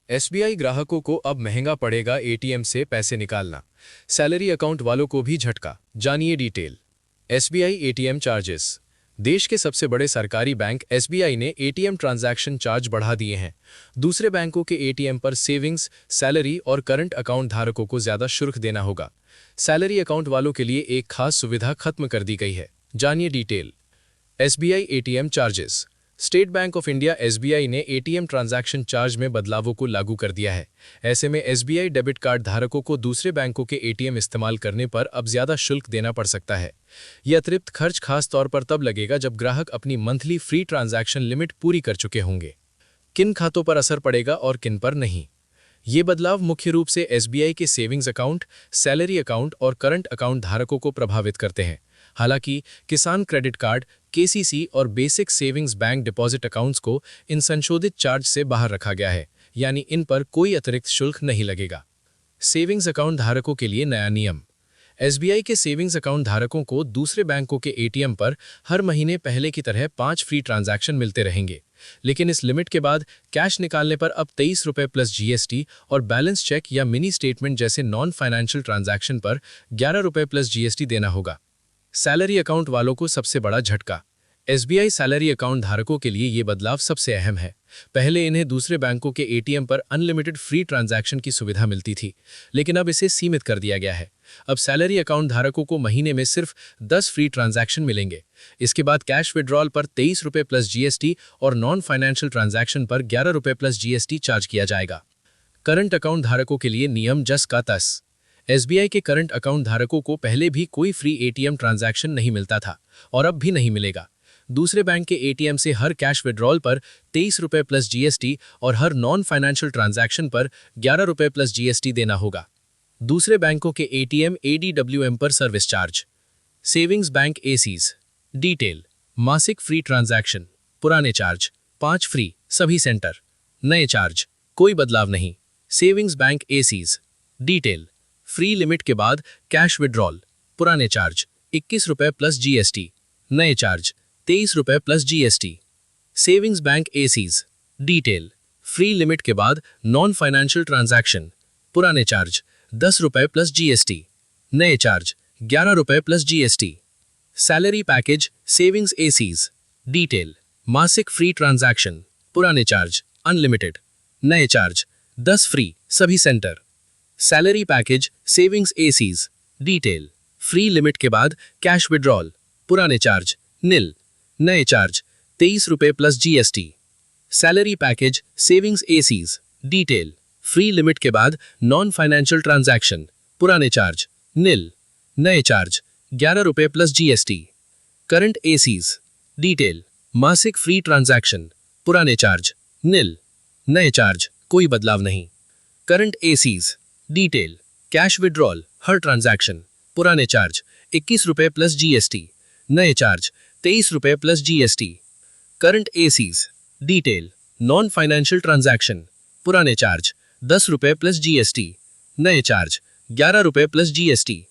SBI ग्राहकों को अब महंगा पड़ेगा एटीएम से पैसे निकालना। सैलरी अकाउंट वालों को भी झटका। जानिए डिटेल। SBI ATM charges. देश के सबसे बड़े सरकारी बैंक एसबीआई ने एटीएम ट्रांजैक्शन चार्ज बढ़ा दिए हैं। दूसरे बैंकों के एटीएम पर सेविंग्स, सैलरी और करंट अकाउंट धारकों को ज्यादा शुल्क देना होगा। सैलरी अकाउंट वालों के लिए एक खास सुविधा खत्म कर दी गई है। जानिए detail. SBI ATM charges. State bank of India SBI ने एटीएम ट्रांजैक्शन चार्ज में बदलावों को लागू कर दिया है। ऐसे में एसबीआई डेबिट कार्ड धारकों को दूसरे बैंकों के एटीएम इस्तेमाल करने पर अब ज्यादा शुल्क देना पड़ सकता है। यह अतिरिक्त खर्च खास तौर पर तब लगेगा जब ग्राहक अपनी मंथली फ्री ट्रांजैक्शन लिमिट पूरी कर चुके होंगे। किन खातों पर असर पड़ेगा और किन पर नहीं? ये बदलाव मुख्य रूप से एसबीआई के सेविंग्स अकाउंट, सैलरी अकाउंट और करंट अकाउंट धारकों को प्रभावित करते हैं। हालांकि किसान क्रेडिट कार्ड, केसीसी और basic savings bank deposit accounts को इन संशोधित चार्ज से बाहर रखा गया है, यानी इन पर कोई अतिरिक्त शुल्क नहीं लगेगा। सेविंग्स अकाउंट धारकों के लिए नया नियम। एसबीआई के सेविंग्स अकाउंट धारकों को दूसरे बैंकों के एटीएम पर हर महीने पहले की तरह 5 फ्री ट्रांजैक्शन मिलते रहेंगे, लेकिन इस लिमिट के बाद कैश निकालने पर अब 23 रुपये प्लस जीएसटी और बैलेंस चेक या मिनी स्टेटमेंट जैसे नॉन फाइनेंशियल ट्रांजैक्शन पर 11 रुपये प्लस जीएसटी देना होगा। सैलरी अकाउंट वालों को सबसे बड़ा झटका। एसबीआई सैलरी अकाउंट धारकों के लिए ये बदलाव सबसे अहम है। पहले इन्हें दूसरे बैंकों के एटीएम पर अनलिमिटेड फ्री ट्रांजैक्शन की सुविधा मिलती थी, लेकिन अब इसे सीमित कर दिया गया है। अब सैलरी अकाउंट धारकों को महीने में सिर्फ 10 फ्री ट्रांजैक्शन मिलेंगे। इसके बाद कैश विड्रॉल पर 23 रुपये प्लस जीएसटी और नॉन फाइनेंशियल ट्रांजैक्शन पर 11 रुपये प्लस जीएसटी चार्ज किया जाएगा। करंट अकाउंट धारकों के लिए नियम जस का तस। एसबीआई के करंट अकाउंट धारकों को पहले भी कोई फ्री एटीएम ट्रांजैक्शन नहीं मिलता था और अब भी नहीं मिलेगा। दूसरे बैंक के एटीएम से हर कैश विड्रॉल पर 23 रुपये प्लस जीएसटी और हर नॉन फाइनेंशियल ट्रांजैक्शन पर 11 रुपये प्लस जीएसटी देना होगा। दूसरे बैंकों के एटीएम एडीडब्ल्यूएम पर service charge. Savings bank ACs. Detail. मासिक फ्री ट्रांजैक्शन। पुराने चार्ज 5 फ्री सभी सेंटर। नए चार्ज कोई बदलाव नहीं। Savings bank ACs. Detail. Free limit के बाद कैश विड्रॉल। पुराने चार्ज 21 रुपये प्लस जीएसटी। नए चार्ज 23 रुपये plus GST. Savings bank ACs. Detail. Free limit के बाद नॉन फाइनेंशियल ट्रांजैक्शन। पुराने चार्ज 10 रुपये प्लस जीएसटी। नए चार्ज 11 रुपये plus GST. Salary package savings ACs. Detail. मासिक फ्री ट्रांजैक्शन। पुराने चार्ज अनलिमिटेड। नए चार्ज 10 फ्री सभी centre. Salary package savings ACs. Detail. Free limit के बाद कैश विड्रॉल। पुराने चार्ज निल। नए चार्ज 23 रुपये plus GST. Salary package savings ACs. Detail. Free limit के बाद नॉन फाइनेंशियल ट्रांजैक्शन। पुराने चार्ज निल। नए चार्ज 11 रुपये plus GST. Current ACs. Detail. मासिक फ्री ट्रांजैक्शन। पुराने चार्ज निल। नए चार्ज कोई बदलाव नहीं। Current ACs. Detail. Cash withdrawal हर ट्रांजैक्शन। पुराने चार्ज 21 रुपये प्लस जीएसटी। नए चार्ज 23 रुपये plus GST. Current ACs. Detail. Non financial transaction. पुराने चार्ज 10 रुपये प्लस जीएसटी। नए चार्ज 11 रुपये plus GST.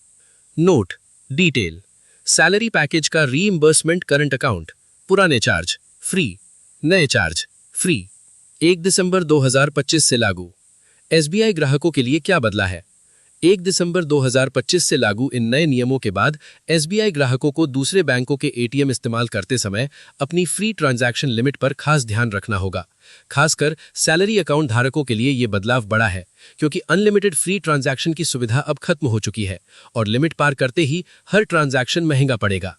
Note. Detail. Salary package का रीइंबर्समेंट करंट अकाउंट। पुराने चार्ज फ्री। नए चार्ज फ्री। 1 दिसंबर 2025 से लागू। एसबीआई ग्राहकों के लिए क्या बदला है? 1 दिसंबर 2025 से लागू इन नए नियमों के बाद एसबीआई ग्राहकों को दूसरे बैंकों के एटीएम इस्तेमाल करते समय अपनी फ्री ट्रांजैक्शन लिमिट पर खास ध्यान रखना होगा। खासकर सैलरी अकाउंट धारकों के लिए ये बदलाव बड़ा है, क्योंकि अनलिमिटेड फ्री ट्रांजैक्शन की सुविधा अब खत्म हो चुकी है और लिमिट पार करते ही हर ट्रांजैक्शन महंगा पड़ेगा।